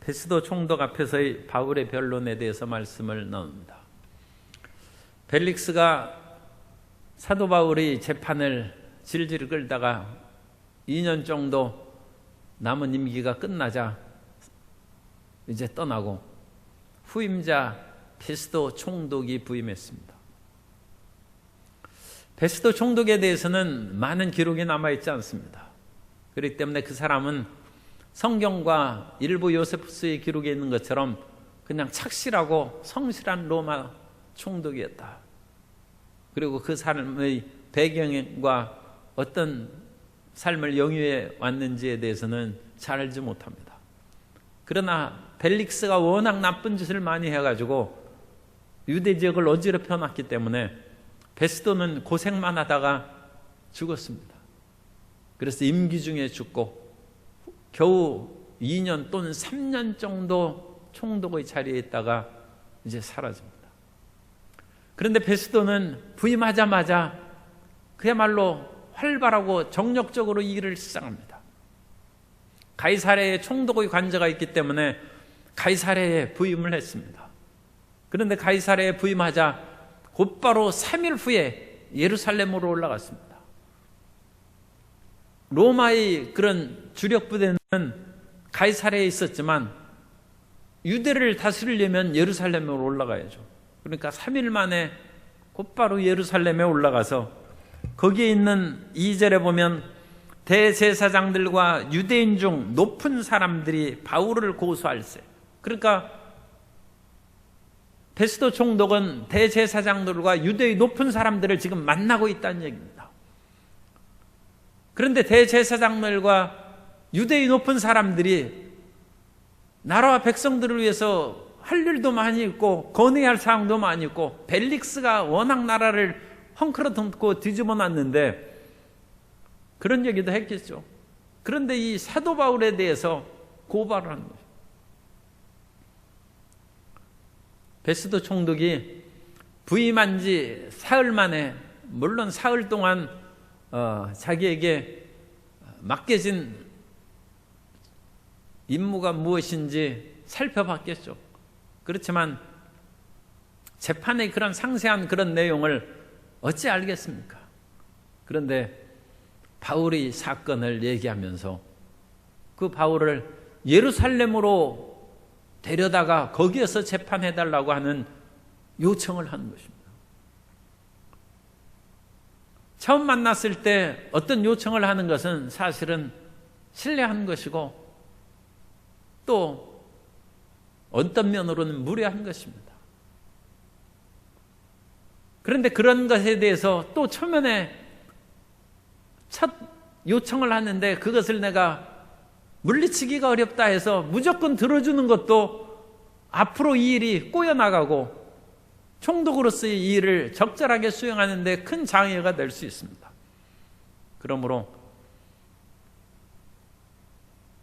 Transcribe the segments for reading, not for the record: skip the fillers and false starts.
베스도 총독 앞에서의 바울의 변론에 대해서 말씀을 나눕니다. 벨릭스가 사도 바울의 재판을 질질 끌다가 2년 정도 남은 임기가 끝나자 이제 떠나고 후임자 베스도 총독이 부임했습니다. 베스도 총독에 대해서는 많은 기록이 남아있지 않습니다. 그렇기 때문에 그 사람은 성경과 일부 요세푸스의 기록에 있는 것처럼 그냥 착실하고 성실한 로마 총독이었다. 그리고 그 삶의 배경과 어떤 삶을 영위해 왔는지에 대해서는 잘 알지 못합니다. 그러나 벨릭스가 워낙 나쁜 짓을 많이 해가지고 유대 지역을 어지럽혀 놨기 때문에 베스도는 고생만 하다가 죽었습니다. 그래서 임기 중에 죽고 겨우 2년 또는 3년 정도 총독의 자리에 있다가 이제 사라집니다. 그런데 베스도는 부임하자마자 그야말로 활발하고 정력적으로 일을 시작합니다. 가이사랴에 총독의 관저가 있기 때문에 가이사랴에 부임을 했습니다. 그런데 가이사랴에 부임하자 곧바로 3일 후에 예루살렘으로 올라갔습니다. 로마의 그런 주력 부대는 가이사랴에 있었지만 유대를 다스리려면 예루살렘으로 올라가야죠. 그러니까 3일 만에 곧바로 예루살렘에 올라가서 거기에 있는 2절에 보면 대제사장들과 유대인 중 높은 사람들이 바울을 고소할세. 그러니까 베스도 총독은 대제사장들과 유대의 높은 사람들을 지금 만나고 있다는 얘기입니다. 그런데 대제사장들과 유대의 높은 사람들이 나라와 백성들을 위해서 할 일도 많이 있고 건의해야 할 사항도 많이 있고 벨릭스가 워낙 나라를 헝클어덩고 뒤집어 놨는데 그런 얘기도 했겠죠. 그런데 이 사도 바울에 대해서 고발을 한 거죠. 베스도 총독이 부임한 지 사흘 만에, 물론 사흘 동안 자기에게 맡겨진 임무가 무엇인지 살펴봤겠죠. 그렇지만 재판의 그런 상세한 그런 내용을 어찌 알겠습니까? 그런데 바울이 사건을 얘기하면서 그 바울을 예루살렘으로 데려다가 거기에서 재판해달라고 하는 요청을 하는 것입니다. 처음 만났을 때 어떤 요청을 하는 것은 사실은 신뢰한 것이고 또 어떤 면으로는 무례한 것입니다. 그런데 그런 것에 대해서 또 초면에 첫 요청을 하는데 그것을 내가 물리치기가 어렵다 해서 무조건 들어주는 것도 앞으로 이 일이 꼬여나가고 총독으로서의 이 일을 적절하게 수행하는 데 큰 장애가 될 수 있습니다. 그러므로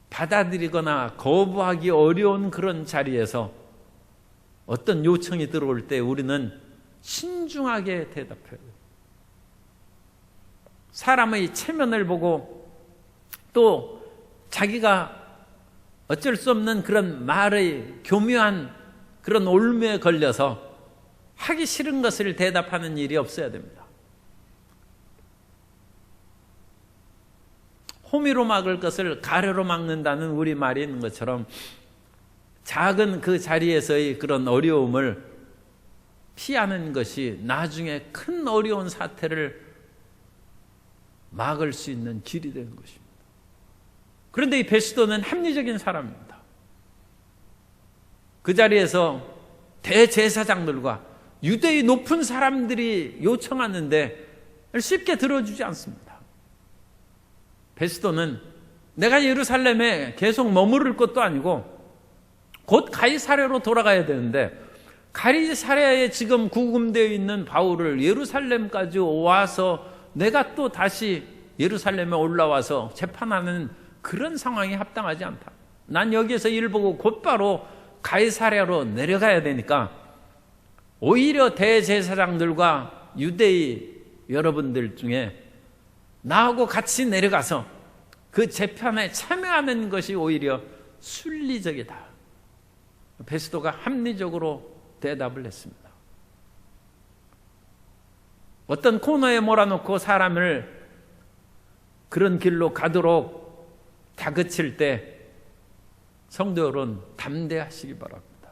받아들이거나 거부하기 어려운 그런 자리에서 어떤 요청이 들어올 때 우리는 신중하게 대답해야 돼요. 사람의 체면을 보고 또 자기가 어쩔 수 없는 그런 말의 교묘한 그런 올무에 걸려서 하기 싫은 것을 대답하는 일이 없어야 됩니다. 호미로 막을 것을 가래로 막는다는 우리말이 있는 것처럼 작은 그 자리에서의 그런 어려움을 피하는 것이 나중에 큰 어려운 사태를 막을 수 있는 길이 되는 것입니다. 그런데 이 베스도는 합리적인 사람입니다. 그 자리에서 대제사장들과 유대의 높은 사람들이 요청하는데 쉽게 들어주지 않습니다. 베스도는 내가 예루살렘에 계속 머무를 것도 아니고 곧 가이사랴로 돌아가야 되는데 가이사랴에 지금 구금되어 있는 바울을 예루살렘까지 와서 내가 또 다시 예루살렘에 올라와서 재판하는 그런 상황이 합당하지 않다. 난 여기에서 일 보고 곧바로 가이사랴로 내려가야 되니까 오히려 대제사장들과 유대의 여러분들 중에 나하고 같이 내려가서 그 재판에 참여하는 것이 오히려 순리적이다. 베스도가 합리적으로 대답을 했습니다. 어떤 코너에 몰아놓고 사람을 그런 길로 가도록 다그칠 때 성도 여러분, 담대하시기 바랍니다.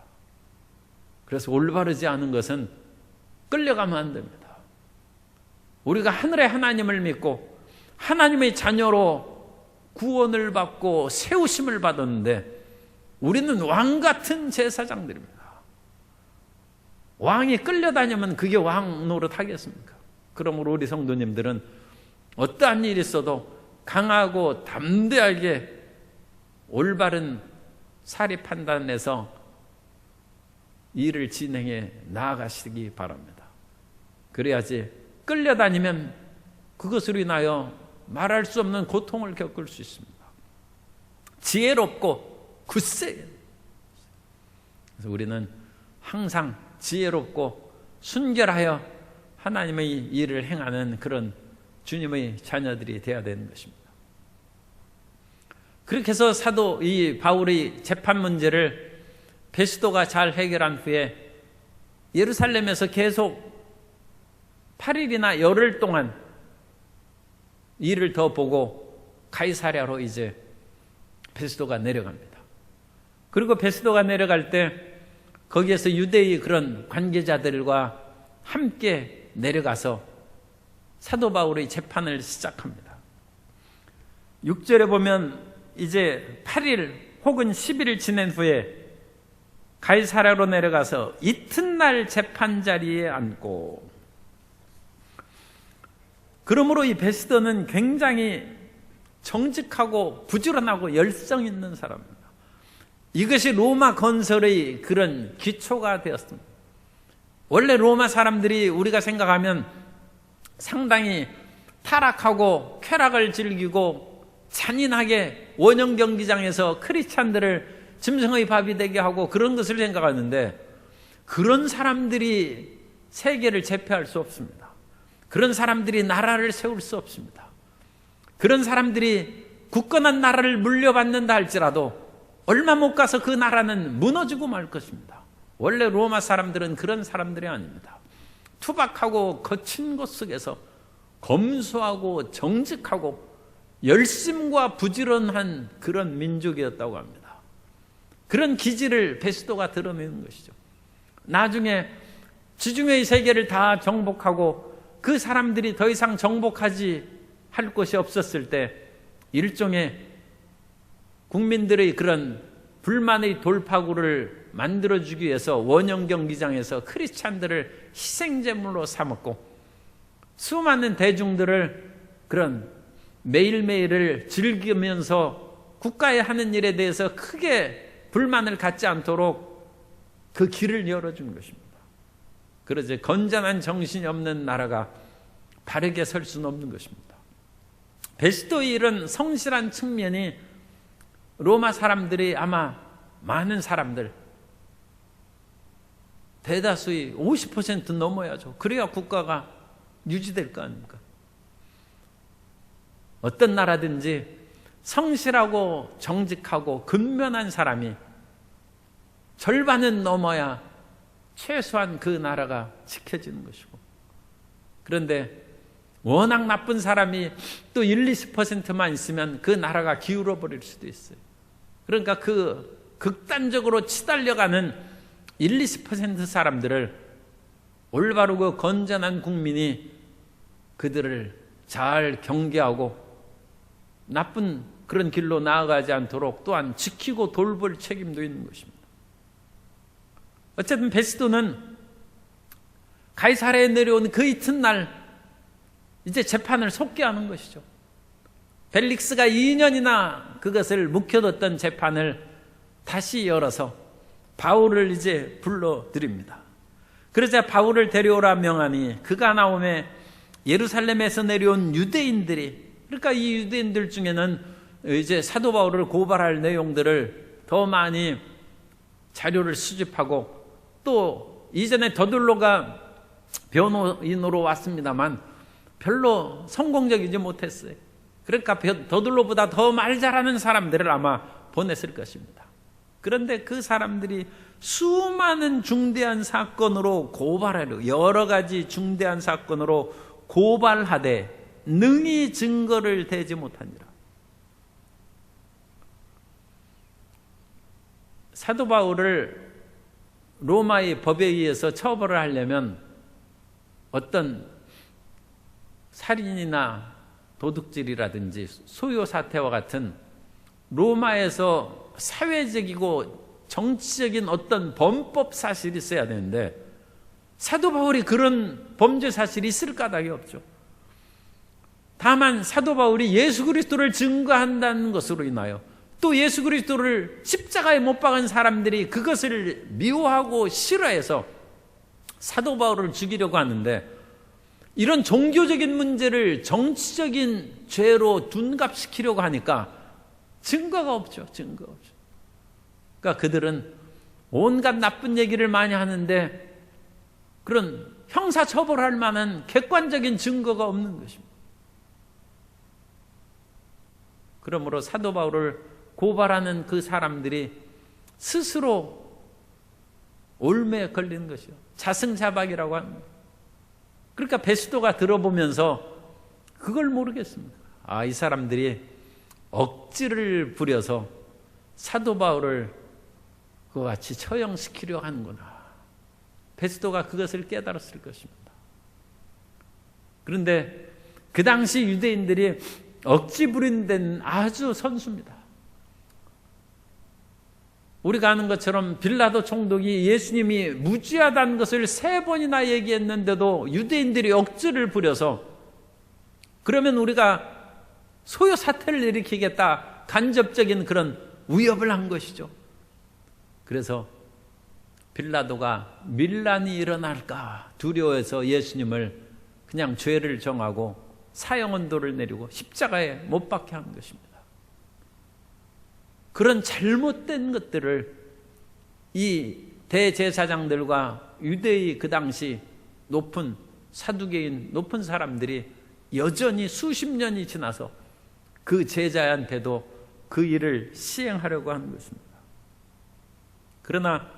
그래서 올바르지 않은 것은 끌려가면 안 됩니다. 우리가 하늘의 하나님을 믿고 하나님의 자녀로 구원을 받고 세우심을 받았는데 우리는 왕 같은 제사장들입니다. 왕이 끌려다니면 그게 왕 노릇 하겠습니까? 그러므로 우리 성도님들은 어떠한 일이 있어도 강하고 담대하게 올바른 사리 판단에서 일을 진행해 나아가시기 바랍니다. 그래야지 끌려다니면 그것으로 인하여 말할 수 없는 고통을 겪을 수 있습니다. 지혜롭고 굳세. 그래서 우리는 항상 지혜롭고 순결하여 하나님의 일을 행하는 그런 주님의 자녀들이 되어야 되는 것입니다. 그렇게 해서 사도 이 바울의 재판 문제를 베스도가 잘 해결한 후에 예루살렘에서 계속 8일이나 열흘 동안 일을 더 보고 가이사랴로 이제 베스도가 내려갑니다. 그리고 베스도가 내려갈 때 거기에서 유대의 그런 관계자들과 함께 내려가서 사도 바울의 재판을 시작합니다. 6절에 보면 이제 8일 혹은 10일 지낸 후에 가이사랴로 내려가서 이튿날 재판 자리에 앉고, 그러므로 이 베스도는 굉장히 정직하고 부지런하고 열성 있는 사람입니다. 이것이 로마 건설의 그런 기초가 되었습니다. 원래 로마 사람들이 우리가 생각하면 상당히 타락하고 쾌락을 즐기고 잔인하게 원형 경기장에서 크리스찬들을 짐승의 밥이 되게 하고 그런 것을 생각하는데, 그런 사람들이 세계를 제패할 수 없습니다. 그런 사람들이 나라를 세울 수 없습니다. 그런 사람들이 굳건한 나라를 물려받는다 할지라도 얼마 못 가서 그 나라는 무너지고 말 것입니다. 원래 로마 사람들은 그런 사람들이 아닙니다. 투박하고 거친 곳 속에서 검소하고 정직하고 열심과 부지런한 그런 민족이었다고 합니다. 그런 기질을 베스도가 드러내는 것이죠. 나중에 지중해의 세계를 다 정복하고 그 사람들이 더 이상 정복하지 할 곳이 없었을 때 일종의 국민들의 그런 불만의 돌파구를 만들어주기 위해서 원형 경기장에서 크리스찬들을 희생제물로 삼았고, 수많은 대중들을 그런 매일매일을 즐기면서 국가에 하는 일에 대해서 크게 불만을 갖지 않도록 그 길을 열어준 것입니다. 그러지 건전한 정신이 없는 나라가 바르게 설 수는 없는 것입니다. 베스도의 이런 성실한 측면이 로마 사람들이 아마 많은 사람들, 대다수의 50% 넘어야죠. 그래야 국가가 유지될 거 아닙니까? 어떤 나라든지 성실하고 정직하고 근면한 사람이 절반은 넘어야 최소한 그 나라가 지켜지는 것이고, 그런데 워낙 나쁜 사람이 또 1, 20%만 있으면 그 나라가 기울어 버릴 수도 있어요. 그러니까 그 극단적으로 치달려가는 1, 20% 사람들을 올바르고 건전한 국민이 그들을 잘 경계하고 나쁜 그런 길로 나아가지 않도록 또한 지키고 돌볼 책임도 있는 것입니다. 어쨌든 베스도는 가이사랴에 내려온 그 이튿날 이제 재판을 속개하는 것이죠. 벨릭스가 2년이나 그것을 묵혀뒀던 재판을 다시 열어서 바울을 이제 불러드립니다. 그러자 바울을 데려오라 명하니 그가 나오매 예루살렘에서 내려온 유대인들이, 그러니까 이 유대인들 중에는 이제 사도 바울을 고발할 내용들을 더 많이 자료를 수집하고, 또 이전에 더둘로가 변호인으로 왔습니다만 별로 성공적이지 못했어요. 그러니까 더둘로보다 더 말 잘하는 사람들을 아마 보냈을 것입니다. 그런데 그 사람들이 수많은 중대한 사건으로 고발하려고, 여러 가지 중대한 사건으로 고발하되 능히 증거를 대지 못하니라. 사도 바울을 로마의 법에 의해서 처벌을 하려면 어떤 살인이나 도둑질이라든지 소요 사태와 같은 로마에서 사회적이고 정치적인 어떤 범법 사실이 있어야 되는데, 사도 바울이 그런 범죄 사실이 있을 까닭이 없죠. 다만 사도 바울이 예수 그리스도를 증거한다는 것으로 인하여, 또 예수 그리스도를 십자가에 못 박은 사람들이 그것을 미워하고 싫어해서 사도 바울을 죽이려고 하는데, 이런 종교적인 문제를 정치적인 죄로 둔갑시키려고 하니까 증거가 없죠. 증거가 없죠. 그러니까 그들은 온갖 나쁜 얘기를 많이 하는데 그런 형사 처벌할 만한 객관적인 증거가 없는 것입니다. 그러므로 사도 바울을 고발하는 그 사람들이 스스로 올매에 걸리는 것이요, 자승자박이라고 합니다. 그러니까 베스도가 들어보면서 그걸 모르겠습니다. 아, 이 사람들이 억지를 부려서 사도 바울을 그와 같이 처형시키려 하는구나. 베스도가 그것을 깨달았을 것입니다. 그런데 그 당시 유대인들이 억지 부린 데는 아주 선수입니다. 우리가 아는 것처럼 빌라도 총독이 예수님이 무죄하다는 것을 3번이나 얘기했는데도 유대인들이 억지를 부려서, 그러면 우리가 소요 사태를 일으키겠다, 간접적인 그런 위협을 한 것이죠. 그래서 빌라도가 밀란이 일어날까 두려워해서 예수님을 그냥 죄를 정하고 사형언도를 내리고 십자가에 못 박게 한 것입니다. 그런 잘못된 것들을 이 대제사장들과 유대의 그 당시 높은 사두개인 높은 사람들이 여전히 수십 년이 지나서 그 제자한테도 그 일을 시행하려고 하는 것입니다. 그러나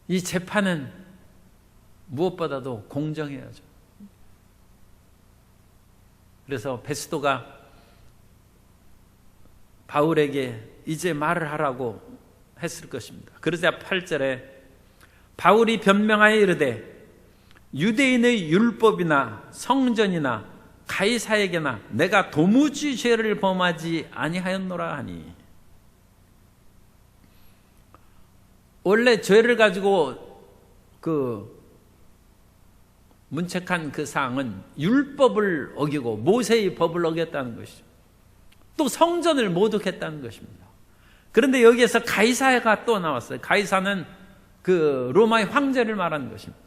이 재판은 무엇보다도 공정해야죠. 그래서 베스도가 바울에게 이제 말을 하라고 했을 것입니다. 그러자 8절에 바울이 변명하여 이르되 유대인의 율법이나 성전이나 가이사에게나 내가 도무지 죄를 범하지 아니하였노라 하니. 원래 죄를 가지고 그 문책한 그 사항은 율법을 어기고 모세의 법을 어겼다는 것이죠. 또 성전을 모독했다는 것입니다. 그런데 여기에서 가이사가 또 나왔어요. 가이사는 그 로마의 황제를 말하는 것입니다.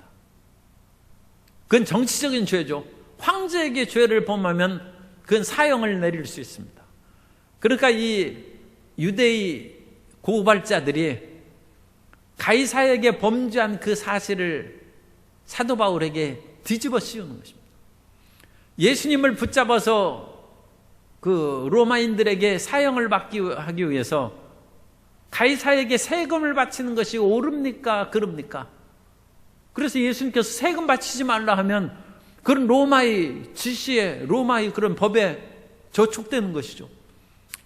그건 정치적인 죄죠. 황제에게 죄를 범하면 그건 사형을 내릴 수 있습니다. 그러니까 이 유대의 고발자들이 가이사에게 범죄한 그 사실을 사도 바울에게 뒤집어 씌우는 것입니다. 예수님을 붙잡아서 그 로마인들에게 사형을 받기 하기 위해서 가이사에게 세금을 바치는 것이 옳습니까? 그럽니까? 그래서 예수님께서 세금 바치지 말라 하면 그런 로마의 지시에, 로마의 그런 법에 저촉되는 것이죠.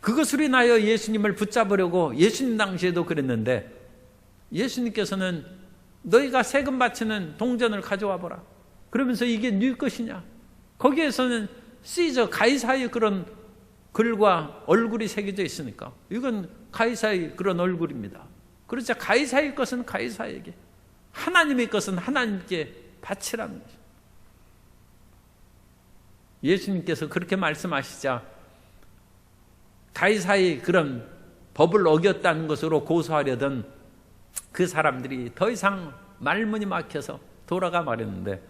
그것으로 인하여 예수님을 붙잡으려고 예수님 당시에도 그랬는데, 예수님께서는 너희가 세금 바치는 동전을 가져와 보라. 그러면서 이게 네 것이냐? 거기에서는 시저 가이사의 그런 글과 얼굴이 새겨져 있으니까 이건 가이사의 그런 얼굴입니다. 그렇자 가이사의 것은 가이사에게, 하나님의 것은 하나님께 바치라는 것입니다. 예수님께서 그렇게 말씀하시자 가이사의 그런 법을 어겼다는 것으로 고소하려던 그 사람들이 더 이상 말문이 막혀서 돌아가 말했는데,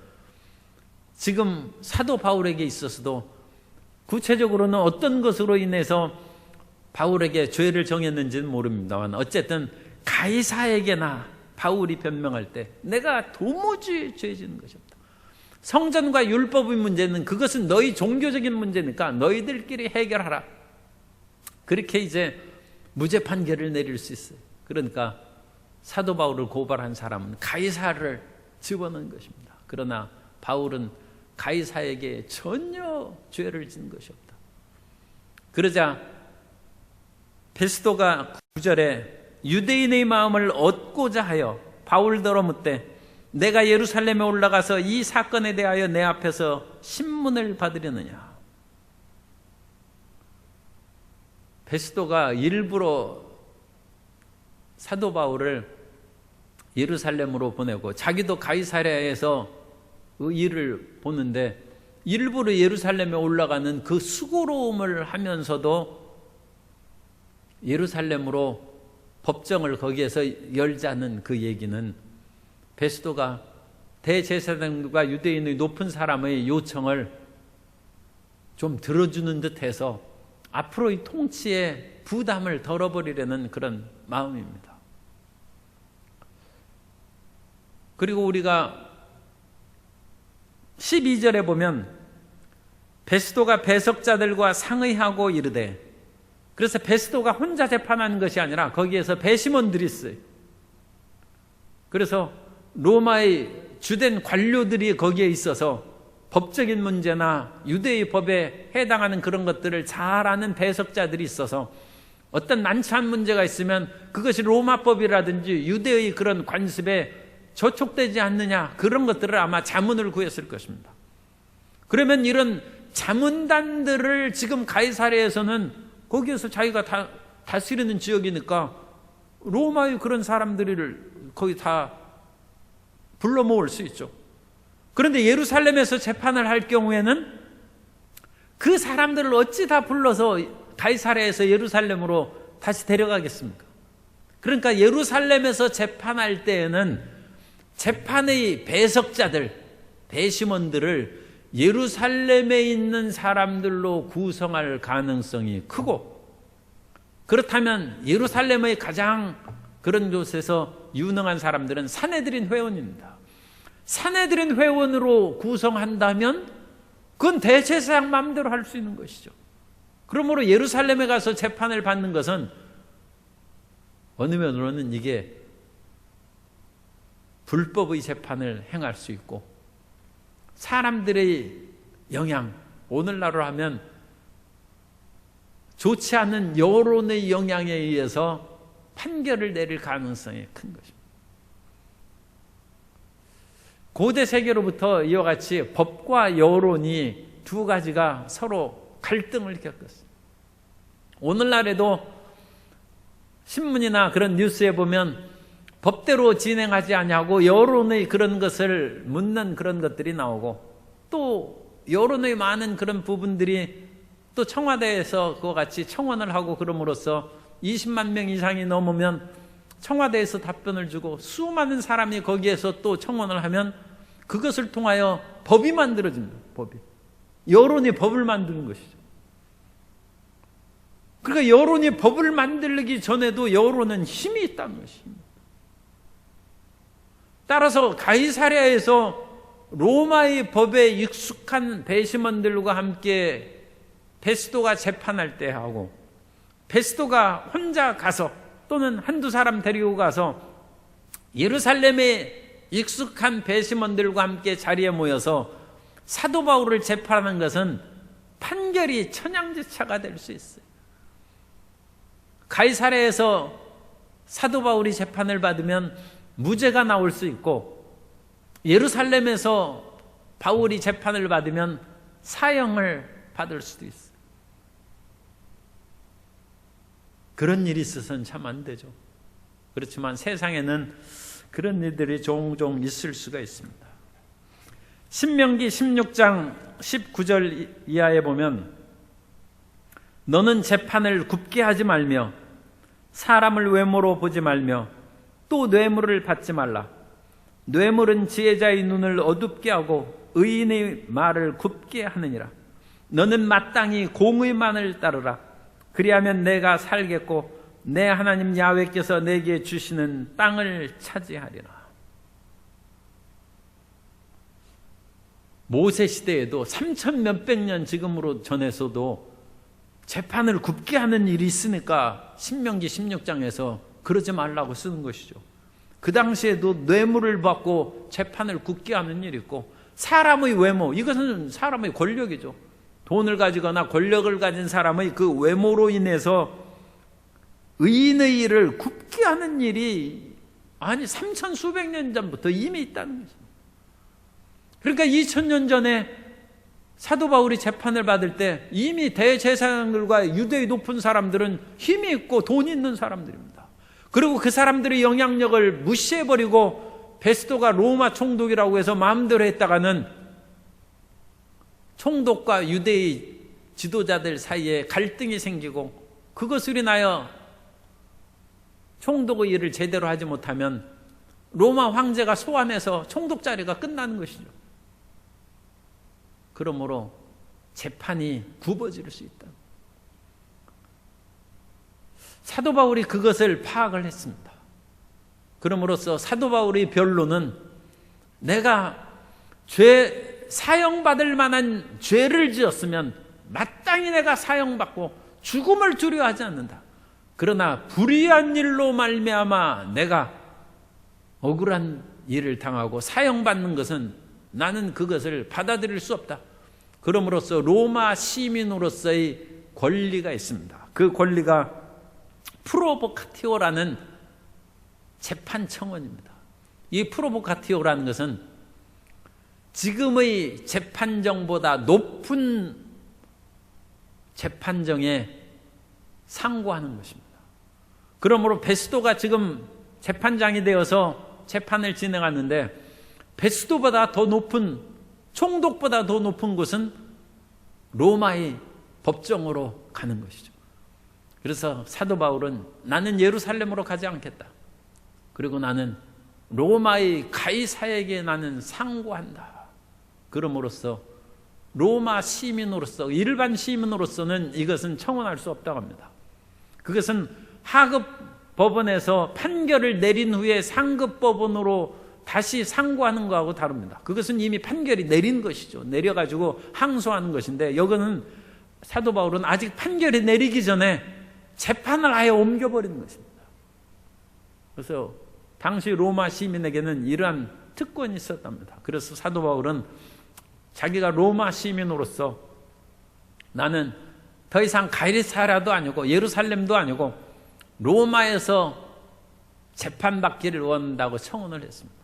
지금 사도 바울에게 있어서도 구체적으로는 어떤 것으로 인해서 바울에게 죄를 정했는지는 모릅니다만, 어쨌든 가이사에게나 바울이 변명할 때 내가 도무지 죄 짓는 것이 없다. 성전과 율법의 문제는 그것은 너희 종교적인 문제니까 너희들끼리 해결하라. 그렇게 이제 무죄 판결을 내릴 수 있어요. 그러니까 사도 바울을 고발한 사람은 가이사를 집어넣은 것입니다. 그러나 바울은 가이사에게 전혀 죄를 지은 것이 없다. 그러자 베스도가 9절에 유대인의 마음을 얻고자 하여 바울더러 묻되 내가 예루살렘에 올라가서 이 사건에 대하여 내 앞에서 신문을 받으려느냐. 베스도가 일부러 사도 바울을 예루살렘으로 보내고 자기도 가이사랴에서 그 일을 보는데 일부러 예루살렘에 올라가는 그 수고로움을 하면서도 예루살렘으로 법정을 거기에서 열자는 그 얘기는 베스도가 대제사장과 유대인의 높은 사람의 요청을 좀 들어주는 듯해서 앞으로의 통치의 부담을 덜어버리려는 그런 마음입니다. 그리고 우리가 12절에 보면 베스도가 배석자들과 상의하고 이르되, 그래서 베스도가 혼자 재판하는 것이 아니라 거기에서 배심원들이 있어요. 그래서 로마의 주된 관료들이 거기에 있어서 법적인 문제나 유대의 법에 해당하는 그런 것들을 잘 아는 배석자들이 있어서 어떤 난처한 문제가 있으면 그것이 로마법이라든지 유대의 그런 관습에 저촉되지 않느냐, 그런 것들을 아마 자문을 구했을 것입니다. 그러면 이런 자문단들을 지금 가이사랴에서는 거기에서 자기가 다스리는 지역이니까 로마의 그런 사람들을 거기 다 불러 모을 수 있죠. 그런데 예루살렘에서 재판을 할 경우에는 그 사람들을 어찌 다 불러서 가이사랴에서 예루살렘으로 다시 데려가겠습니까? 그러니까 예루살렘에서 재판할 때에는 재판의 배석자들, 배심원들을 예루살렘에 있는 사람들로 구성할 가능성이 크고, 그렇다면 예루살렘의 가장 그런 곳에서 유능한 사람들은 산헤드린 회원입니다. 산헤드린 회원으로 구성한다면 그건 대제사장 마음대로 할 수 있는 것이죠. 그러므로 예루살렘에 가서 재판을 받는 것은 어느 면으로는 이게 불법의 재판을 행할 수 있고, 사람들의 영향, 오늘날로 하면 좋지 않은 여론의 영향에 의해서 판결을 내릴 가능성이 큰 것입니다. 고대 세계로부터 이와 같이 법과 여론이 두 가지가 서로 갈등을 겪었어요. 오늘날에도 신문이나 그런 뉴스에 보면 법대로 진행하지 아니하고 여론의 그런 것을 묻는 그런 것들이 나오고, 또 여론의 많은 그런 부분들이 또 청와대에서 그와 같이 청원을 하고 그럼으로써 20만 명 이상이 넘으면 청와대에서 답변을 주고 수많은 사람이 거기에서 또 청원을 하면 그것을 통하여 법이 만들어집니다. 법이. 여론이 법을 만드는 것이죠. 그러니까 여론이 법을 만들기 전에도 여론은 힘이 있다는 것입니다. 따라서 가이사랴에서 로마의 법에 익숙한 배심원들과 함께 베스도가 재판할 때 하고, 베스도가 혼자 가서 또는 한두 사람 데리고 가서 예루살렘에 익숙한 배심원들과 함께 자리에 모여서 사도 바울을 재판하는 것은 판결이 천양지차가 될 수 있어요. 가이사랴에서 사도 바울이 재판을 받으면 무죄가 나올 수 있고, 예루살렘에서 바울이 재판을 받으면 사형을 받을 수도 있어요. 그런 일이 있어서는 참 안 되죠. 그렇지만 세상에는 그런 일들이 종종 있을 수가 있습니다. 신명기 16장 19절 이하에 보면, 너는 재판을 굽게 하지 말며 사람을 외모로 보지 말며 또 뇌물을 받지 말라. 뇌물은 지혜자의 눈을 어둡게 하고 의인의 말을 굽게 하느니라. 너는 마땅히 공의만을 따르라. 그리하면 내가 살겠고 내 하나님 야훼께서 내게 주시는 땅을 차지하리라. 모세 시대에도 3천 몇백 년 지금으로 전에서도 재판을 굽게 하는 일이 있으니까 신명기 16장에서 그러지 말라고 쓰는 것이죠. 그 당시에도 뇌물을 받고 재판을 굳게 하는 일이 있고, 사람의 외모, 이것은 사람의 권력이죠. 돈을 가지거나 권력을 가진 사람의 그 외모로 인해서 의인의 일을 굽게 하는 일이 3천 수백 년 전부터 이미 있다는 거죠. 그러니까 2000년 전에 사도 바울이 재판을 받을 때 이미 대제사장들과 유대의 높은 사람들은 힘이 있고 돈이 있는 사람들입니다. 그리고 그 사람들의 영향력을 무시해버리고 베스도가 로마 총독이라고 해서 마음대로 했다가는 총독과 유대의 지도자들 사이에 갈등이 생기고, 그것을 인하여 총독의 일을 제대로 하지 못하면 로마 황제가 소환해서 총독 자리가 끝나는 것이죠. 그러므로 재판이 굽어질 수 있다. 사도 바울이 그것을 파악을 했습니다. 그럼으로써 사도 바울의 변론은, 내가 사형받을 만한 죄를 지었으면 마땅히 내가 사형받고 죽음을 두려워하지 않는다. 그러나 불의한 일로 말미암아 내가 억울한 일을 당하고 사형받는 것은 나는 그것을 받아들일 수 없다. 그럼으로써 로마 시민으로서의 권리가 있습니다. 그 권리가 프로보카티오라는 재판 청원입니다. 이 프로보카티오라는 것은 지금의 재판정보다 높은 재판정에 상고하는 것입니다. 그러므로 베스도가 지금 재판장이 되어서 재판을 진행하는데, 베스도보다 더 높은, 총독보다 더 높은 곳은 로마의 법정으로 가는 것이죠. 그래서 사도 바울은 나는 예루살렘으로 가지 않겠다. 그리고 나는 로마의 가이사에게 나는 상고한다. 그럼으로써 로마 시민으로서, 일반 시민으로서는 이것은 청원할 수 없다고 합니다. 그것은 하급 법원에서 판결을 내린 후에 상급 법원으로 다시 상고하는 거하고 다릅니다. 그것은 이미 판결이 내린 것이죠. 내려가지고 항소하는 것인데, 여기는 사도 바울은 아직 판결이 내리기 전에 재판을 아예 옮겨버리는 것입니다. 그래서 당시 로마 시민에게는 이러한 특권이 있었답니다. 그래서 사도 바울은 자기가 로마 시민으로서 나는 더 이상 가이사랴도 아니고 예루살렘도 아니고 로마에서 재판받기를 원한다고 청원을 했습니다.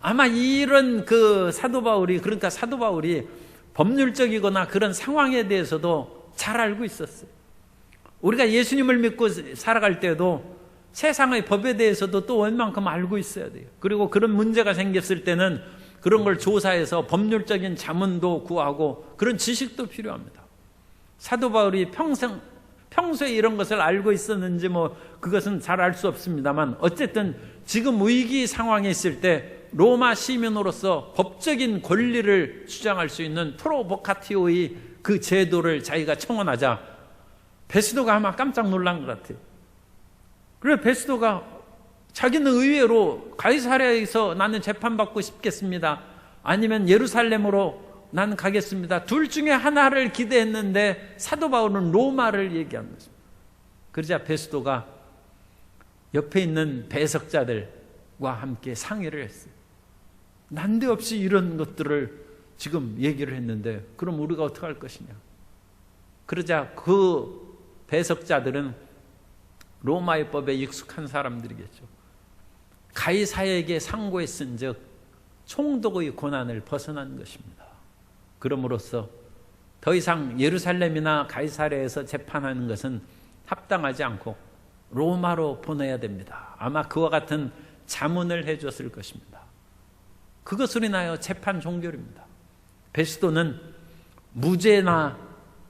아마 이런 사도 바울이, 그러니까 사도 바울이 법률적이거나 그런 상황에 대해서도 잘 알고 있었어요. 우리가 예수님을 믿고 살아갈 때도 세상의 법에 대해서도 또 웬만큼 알고 있어야 돼요. 그리고 그런 문제가 생겼을 때는 그런 걸 조사해서 법률적인 자문도 구하고 그런 지식도 필요합니다. 사도 바울이 평소에 이런 것을 알고 있었는지 그것은 잘 알 수 없습니다만, 어쨌든 지금 위기 상황에 있을 때 로마 시민으로서 법적인 권리를 주장할 수 있는 프로보카티오의 그 제도를 자기가 청원하자 베스도가 아마 깜짝 놀란 것 같아요. 그래서 베스도가 자기는 의외로 가이사랴에서 나는 재판받고 싶겠습니다, 아니면 예루살렘으로 나는 가겠습니다, 둘 중에 하나를 기대했는데 사도 바울은 로마를 얘기한 것입니다. 그러자 베스도가 옆에 있는 배석자들과 함께 상의를 했어요. 난데없이 이런 것들을 지금 얘기를 했는데 그럼 우리가 어떻게 할 것이냐. 그러자 그 배석자들은 로마의 법에 익숙한 사람들이겠죠. 가이사에게 상고했은 즉 총독의 권한을 벗어난 것입니다. 그럼으로써 더 이상 예루살렘이나 가이사랴에서 재판하는 것은 합당하지 않고 로마로 보내야 됩니다. 아마 그와 같은 자문을 해줬을 것입니다. 그것으로 인하여 재판 종결입니다. 베스도는 무죄나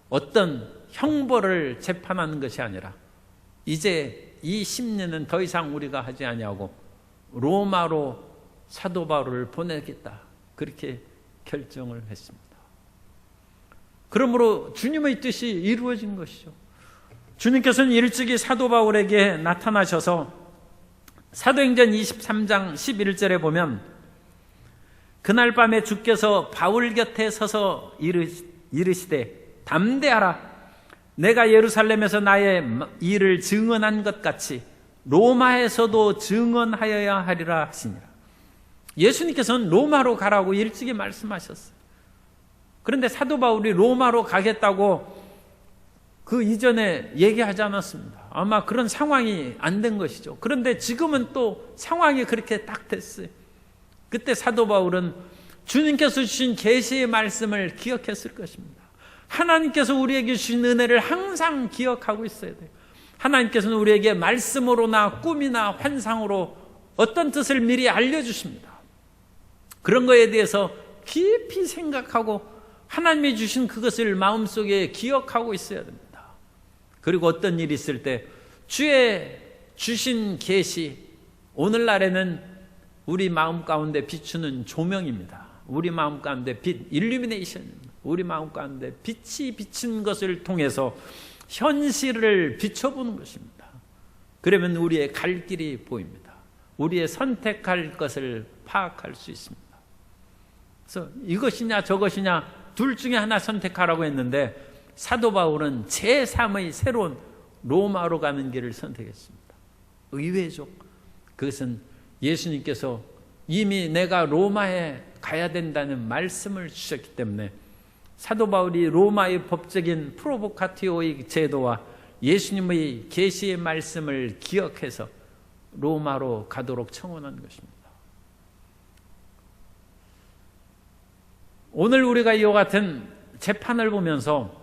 어떤 형벌을 재판하는 것이 아니라 이제 이 심리는 더 이상 우리가 하지 아니하고 로마로 사도 바울을 보내겠다, 그렇게 결정을 했습니다. 그러므로 주님의 뜻이 이루어진 것이죠. 주님께서는 일찍이 사도 바울에게 나타나셔서 사도행전 23장 11절에 보면 그날 밤에 주께서 바울 곁에 서서 이르시되 담대하라, 내가 예루살렘에서 나의 일을 증언한 것 같이 로마에서도 증언하여야 하리라 하시니라. 예수님께서는 로마로 가라고 일찍이 말씀하셨어요. 그런데 사도 바울이 로마로 가겠다고 그 이전에 얘기하지 않았습니다. 아마 그런 상황이 안 된 것이죠. 그런데 지금은 또 상황이 그렇게 딱 됐어요. 그때 사도 바울은 주님께서 주신 계시의 말씀을 기억했을 것입니다. 하나님께서 우리에게 주신 은혜를 항상 기억하고 있어야 돼요. 하나님께서는 우리에게 말씀으로나 꿈이나 환상으로 어떤 뜻을 미리 알려주십니다. 그런 거에 대해서 깊이 생각하고 하나님이 주신 그것을 마음속에 기억하고 있어야 됩니다. 그리고 어떤 일이 있을 때 주의 주신 계시, 오늘날에는 우리 마음 가운데 비추는 조명입니다. 우리 마음 가운데 빛, 일루미네이션입니다. 우리 마음 가운데 빛이 비친 것을 통해서 현실을 비춰보는 것입니다. 그러면 우리의 갈 길이 보입니다. 우리의 선택할 것을 파악할 수 있습니다. 그래서 이것이냐 저것이냐 둘 중에 하나 선택하라고 했는데 사도 바울은 제3의 새로운 로마로 가는 길을 선택했습니다. 의외죠. 그것은 예수님께서 이미 내가 로마에 가야 된다는 말씀을 주셨기 때문에 사도 바울이 로마의 법적인 프로보카티오의 제도와 예수님의 계시의 말씀을 기억해서 로마로 가도록 청원한 것입니다. 오늘 우리가 이와 같은 재판을 보면서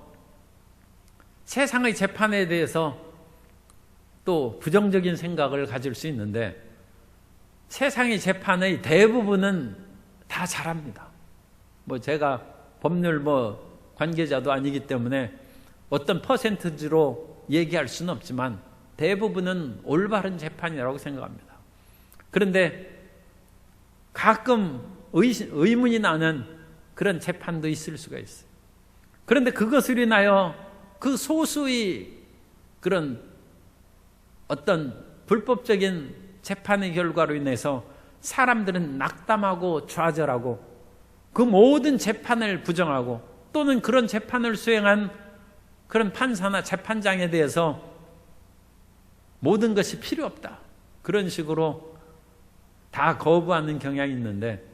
세상의 재판에 대해서 또 부정적인 생각을 가질 수 있는데 세상의 재판의 대부분은 다 잘합니다. 제가 법률 관계자도 아니기 때문에 어떤 퍼센트지로 얘기할 수는 없지만 대부분은 올바른 재판이라고 생각합니다. 그런데 가끔 의문이 나는 그런 재판도 있을 수가 있어요. 그런데 그것을 인하여 그 소수의 그런 어떤 불법적인 재판의 결과로 인해서 사람들은 낙담하고 좌절하고 그 모든 재판을 부정하고 또는 그런 재판을 수행한 그런 판사나 재판장에 대해서 모든 것이 필요 없다. 그런 식으로 다 거부하는 경향이 있는데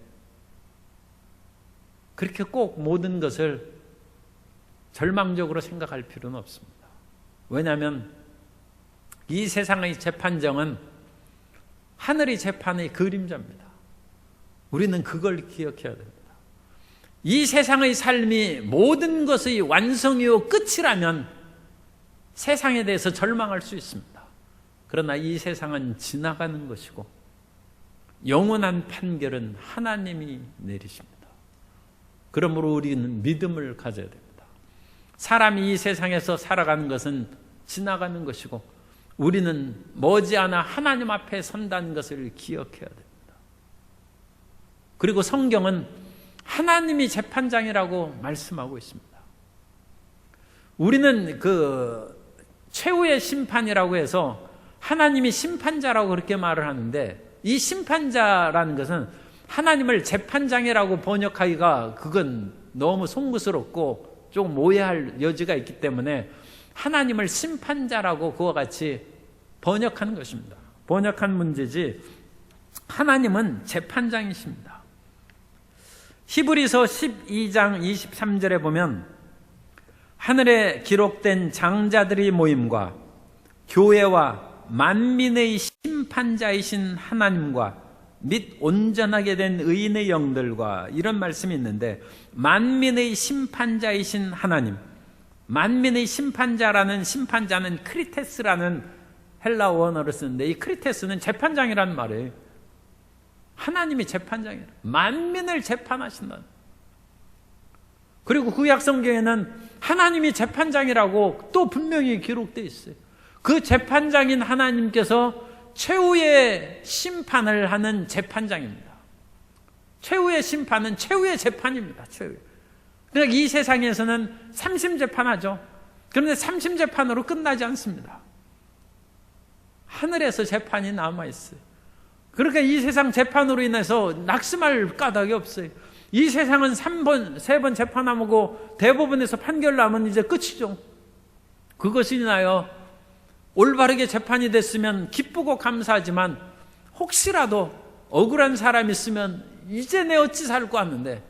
그렇게 꼭 모든 것을 절망적으로 생각할 필요는 없습니다. 왜냐하면 이 세상의 재판정은 하늘의 재판의 그림자입니다. 우리는 그걸 기억해야 됩니다. 이 세상의 삶이 모든 것의 완성이요 끝이라면 세상에 대해서 절망할 수 있습니다. 그러나 이 세상은 지나가는 것이고 영원한 판결은 하나님이 내리십니다. 그러므로 우리는 믿음을 가져야 됩니다. 사람이 이 세상에서 살아가는 것은 지나가는 것이고 우리는 머지않아 하나님 앞에 선다는 것을 기억해야 됩니다. 그리고 성경은 하나님이 재판장이라고 말씀하고 있습니다. 우리는 그 최후의 심판이라고 해서 하나님이 심판자라고 그렇게 말을 하는데 이 심판자라는 것은 하나님을 재판장이라고 번역하기가 그건 너무 송구스럽고 조금 오해할 여지가 있기 때문에 하나님을 심판자라고 그와 같이 번역하는 것입니다. 번역한 문제지 하나님은 재판장이십니다. 히브리서 12장 23절에 보면 하늘에 기록된 장자들의 모임과 교회와 만민의 심판자이신 하나님과 및 온전하게 된 의인의 영들과 이런 말씀이 있는데 만민의 심판자이신 하나님, 만민의 심판자라는 심판자는 크리테스라는 헬라 원어를 쓰는데 이 크리테스는 재판장이라는 말이에요. 하나님이 재판장이에요. 만민을 재판하신다. 그리고 구약 성경에는 하나님이 재판장이라고 또 분명히 기록되어 있어요. 그 재판장인 하나님께서 최후의 심판을 하는 재판장입니다. 최후의 심판은 최후의 재판입니다. 최후. 그러니까 이 세상에서는 삼심재판하죠. 그런데 삼심재판으로 끝나지 않습니다. 하늘에서 재판이 남아있어요. 그러니까 이 세상 재판으로 인해서 낙심할 까닭이 없어요. 이 세상은 3번, 3번 재판하고 대법원에서 판결 나면 이제 끝이죠. 그것이 인하여 올바르게 재판이 됐으면 기쁘고 감사하지만 혹시라도 억울한 사람이 있으면 이제 내 어찌 살고 하는데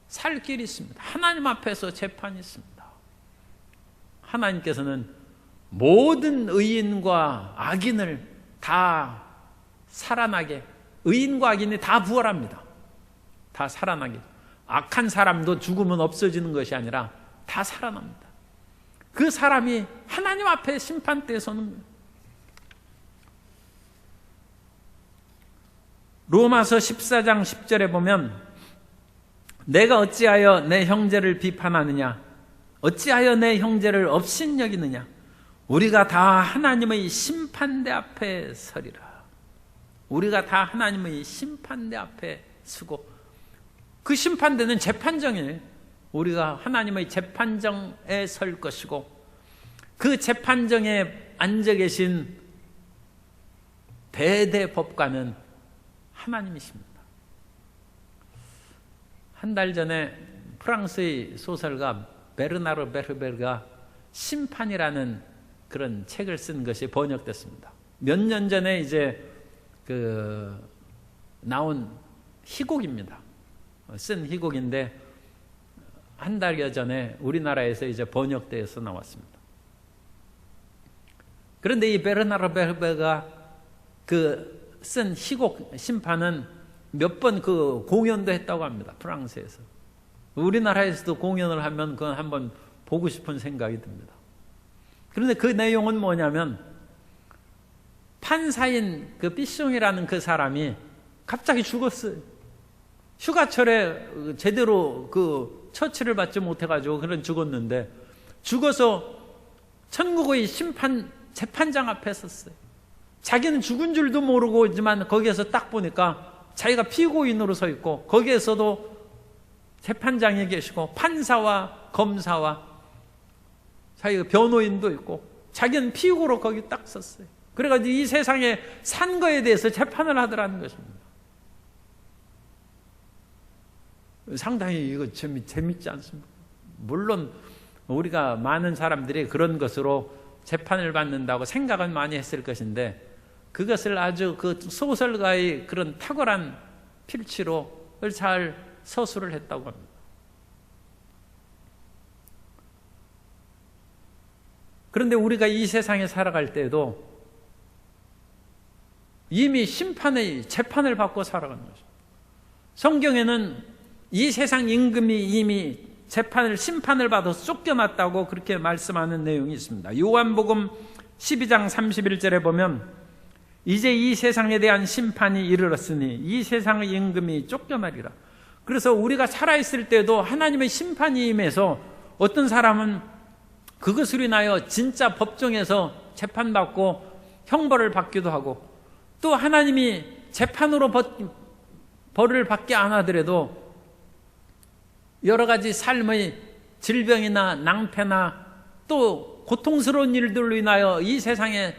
살 길이 있습니다. 하나님 앞에서 재판이 있습니다. 하나님께서는 모든 의인과 악인을 다 살아나게, 의인과 악인이 다 부활합니다. 다 살아나게. 악한 사람도 죽으면 없어지는 것이 아니라 다 살아납니다. 그 사람이 하나님 앞에 심판대에 서는 거예요. 로마서 14장 10절에 보면 내가 어찌하여 내 형제를 비판하느냐, 어찌하여 내 형제를 업신여기느냐, 우리가 다 하나님의 심판대 앞에 서리라. 우리가 다 하나님의 심판대 앞에 서고, 그 심판대는 재판정이에요. 우리가 하나님의 재판정에 설 것이고, 그 재판정에 앉아 계신 대대법관은 하나님이십니다. 한 달 전에 프랑스의 소설가 베르나르 베르베르가 심판이라는 그런 책을 쓴 것이 번역됐습니다. 몇 년 전에 이제 나온 희곡입니다. 쓴 희곡인데 한 달여 전에 우리나라에서 이제 번역돼서 나왔습니다. 그런데 이 베르나르 베르베르가 쓴 희곡 심판은 몇 번 공연도 했다고 합니다. 프랑스에서. 우리나라에서도 공연을 하면 그건 한번 보고 싶은 생각이 듭니다. 그런데 그 내용은 뭐냐면, 판사인 삐숑이라는 그 사람이 갑자기 죽었어요. 휴가철에 제대로 처치를 받지 못해가지고 그런 죽었는데, 죽어서 천국의 재판장 앞에 섰어요. 자기는 죽은 줄도 모르고 있지만 거기에서 딱 보니까 자기가 피고인으로 서 있고, 거기에서도 재판장이 계시고 판사와 검사와 자기가 변호인도 있고, 자기는 피고로 거기 딱 섰어요. 그래가지고 이 세상에 산 거에 대해서 재판을 하더라는 것입니다. 상당히 이거 재밌지 않습니까? 물론 우리가 많은 사람들이 그런 것으로 재판을 받는다고 생각은 많이 했을 것인데, 그것을 아주 소설가의 그런 탁월한 필치로 잘 서술을 했다고 합니다. 그런데 우리가 이 세상에 살아갈 때에도 이미 재판을 받고 살아가는 것입니다. 성경에는 이 세상 임금이 이미 심판을 받아서 쫓겨났다고 그렇게 말씀하는 내용이 있습니다. 요한복음 12장 31절에 보면, 이제 이 세상에 대한 심판이 이르렀으니 이 세상의 임금이 쫓겨나리라. 그래서 우리가 살아있을 때도 하나님의 심판이 임해서 어떤 사람은 그것으로 인하여 진짜 법정에서 재판받고 형벌을 받기도 하고, 또 하나님이 재판으로 벌을 받게 안 하더라도 여러 가지 삶의 질병이나 낭패나 또 고통스러운 일들로 인하여 이 세상에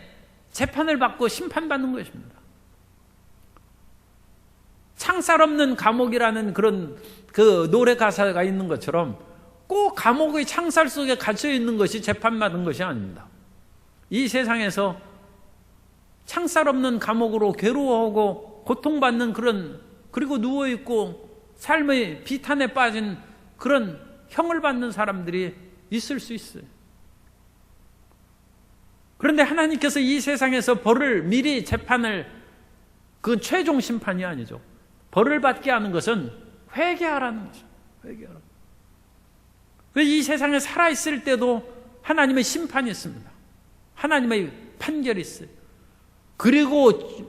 재판을 받고 심판받는 것입니다. 창살 없는 감옥이라는 그런 노래 가사가 있는 것처럼 꼭 감옥의 창살 속에 갇혀 있는 것이 재판받은 것이 아닙니다. 이 세상에서 창살 없는 감옥으로 괴로워하고 고통받는 그리고 누워있고 삶의 비탄에 빠진 그런 형을 받는 사람들이 있을 수 있어요. 그런데 하나님께서 이 세상에서 벌을 미리 재판을, 그건 최종 심판이 아니죠. 벌을 받게 하는 것은 회개하라는 거죠. 회개하라. 이 세상에 살아있을 때도 하나님의 심판이 있습니다. 하나님의 판결이 있어요. 그리고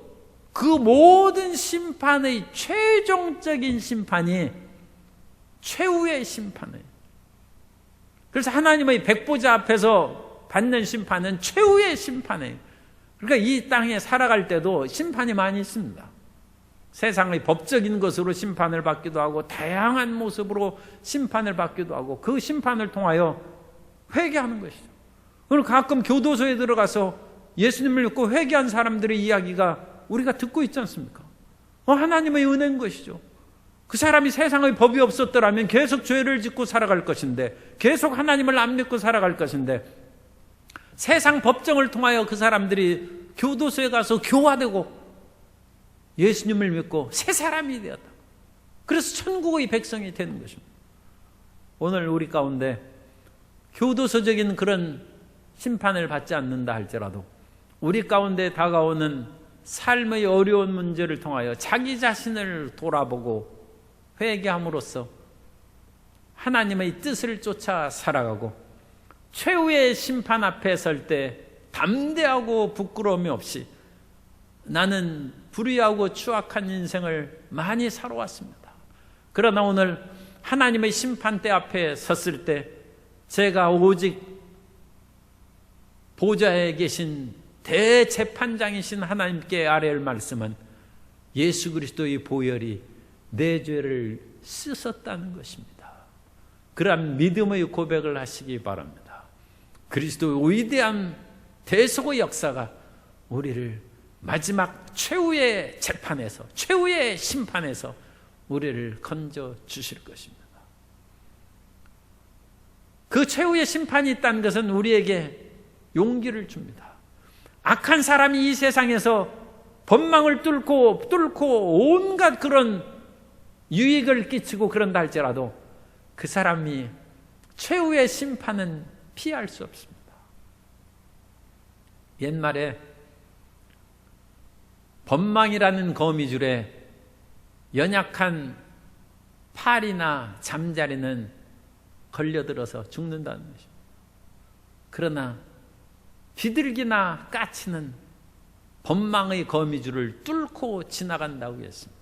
그 모든 심판의 최종적인 심판이 최후의 심판이에요. 그래서 하나님의 백보자 앞에서 받는 심판은 최후의 심판이에요. 그러니까 이 땅에 살아갈 때도 심판이 많이 있습니다. 세상의 법적인 것으로 심판을 받기도 하고 다양한 모습으로 심판을 받기도 하고, 그 심판을 통하여 회개하는 것이죠. 오늘 가끔 교도소에 들어가서 예수님을 믿고 회개한 사람들의 이야기가 우리가 듣고 있지 않습니까? 하나님의 은혜인 것이죠. 그 사람이 세상의 법이 없었더라면 계속 죄를 짓고 살아갈 것인데, 계속 하나님을 안 믿고 살아갈 것인데, 세상 법정을 통하여 그 사람들이 교도소에 가서 교화되고 예수님을 믿고 새 사람이 되었다. 그래서 천국의 백성이 되는 것입니다. 오늘 우리 가운데 교도소적인 그런 심판을 받지 않는다 할지라도 우리 가운데 다가오는 삶의 어려운 문제를 통하여 자기 자신을 돌아보고 회개함으로써 하나님의 뜻을 쫓아 살아가고 최후의 심판 앞에 설 때 담대하고 부끄러움이 없이 나는 불의하고 추악한 인생을 많이 살아왔습니다. 그러나 오늘 하나님의 심판대 앞에 섰을 때 제가 오직 보좌에 계신 대재판장이신 하나님께 아뢰할 말씀은 예수 그리스도의 보혈이 내 죄를 씻었다는 것입니다. 그러한 믿음의 고백을 하시기 바랍니다. 그리스도의 위대한 대속의 역사가 우리를 마지막 최후의 재판에서, 최후의 심판에서 우리를 건져 주실 것입니다. 그 최후의 심판이 있다는 것은 우리에게 용기를 줍니다. 악한 사람이 이 세상에서 법망을 뚫고 온갖 그런 유익을 끼치고 그런다 할지라도 그 사람이 최후의 심판은 피할 수 없습니다. 옛말에 법망이라는 거미줄에 연약한 파리나 잠자리는 걸려들어서 죽는다는 것입니다. 그러나 비둘기나 까치는 법망의 거미줄을 뚫고 지나간다고 했습니다.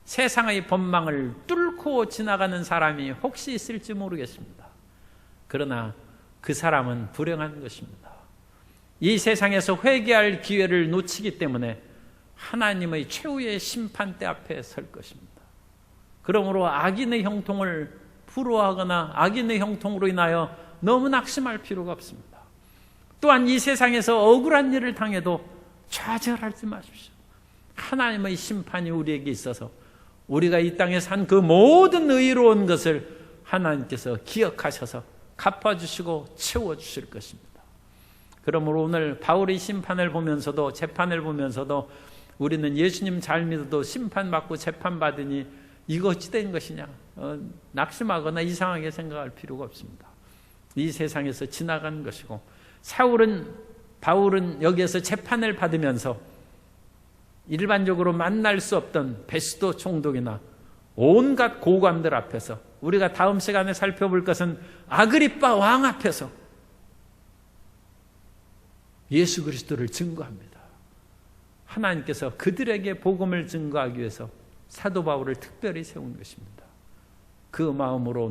세상의 법망을 뚫고 지나가는 사람이 혹시 있을지 모르겠습니다. 그러나 그 사람은 불행한 것입니다. 이 세상에서 회개할 기회를 놓치기 때문에 하나님의 최후의 심판대 앞에 설 것입니다. 그러므로 악인의 형통을 부러워하거나 악인의 형통으로 인하여 너무 낙심할 필요가 없습니다. 또한 이 세상에서 억울한 일을 당해도 좌절하지 마십시오. 하나님의 심판이 우리에게 있어서 우리가 이 땅에 산 그 모든 의로운 것을 하나님께서 기억하셔서 갚아주시고 채워주실 것입니다. 그러므로 오늘 바울의 심판을 보면서도 재판을 보면서도 우리는 예수님 잘 믿어도 심판받고 재판받으니 이거 어찌된 것이냐 낙심하거나 이상하게 생각할 필요가 없습니다. 이 세상에서 지나가는 것이고 바울은 여기에서 재판을 받으면서 일반적으로 만날 수 없던 베스도 총독이나 온갖 고관들 앞에서 우리가 다음 시간에 살펴볼 것은 아그리빠 왕 앞에서 예수 그리스도를 증거합니다. 하나님께서 그들에게 복음을 증거하기 위해서 사도 바울을 특별히 세운 것입니다. 그 마음으로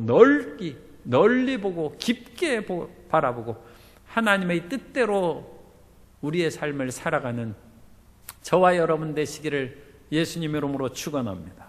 널리 보고 깊게 바라보고 하나님의 뜻대로 우리의 삶을 살아가는 저와 여러분 되시기를 예수님 이름으로 축원합니다.